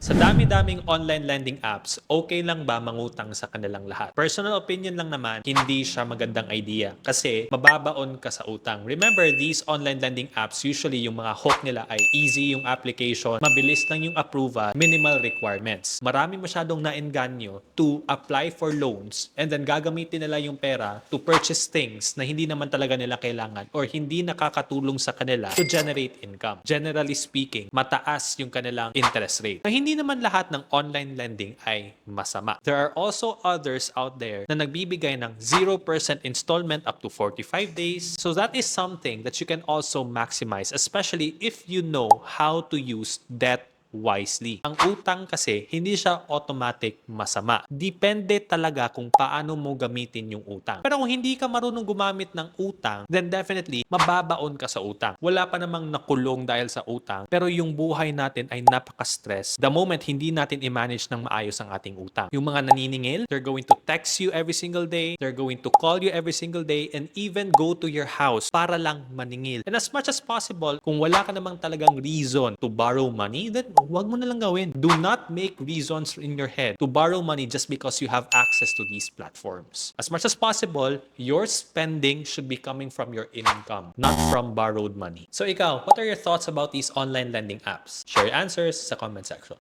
Sa dami-daming online lending apps, okay lang ba mangutang sa kanilang lahat? Personal opinion lang naman, hindi siya magandang idea kasi mababaon ka sa utang. Remember, these online lending apps, usually yung mga hook nila ay easy yung application, mabilis lang yung approval, minimal requirements. Marami masyadong naengganyo to apply for loans and then gagamitin nila yung pera to purchase things na hindi naman talaga nila kailangan or hindi nakakatulong sa kanila to generate income. Generally speaking, mataas yung kanilang interest rate. Na hindi naman lahat ng online lending ay masama. There are also others out there na nagbibigay ng 0% installment up to 45 days. So that is something that you can also maximize, especially if you know how to use debt wisely. Ang utang kasi, hindi siya automatic masama. Depende talaga kung paano mo gamitin yung utang. Pero kung hindi ka marunong gumamit ng utang, then definitely, mababaon ka sa utang. Wala pa namang nakulong dahil sa utang, pero yung buhay natin ay napaka-stress the moment hindi natin i-manage ng maayos ang ating utang. Yung mga naniningil, they're going to text you every single day, they're going to call you every single day, and even go to your house para lang maningil. And as much as possible, kung wala ka namang talagang reason to borrow money, then wag mo na lang gawin. Do not make reasons in your head to borrow money just because you have access to these platforms. As much as possible, your spending should be coming from your income, not from borrowed money. So ikaw, what are your thoughts about these online lending apps? Share your answers sa comment section.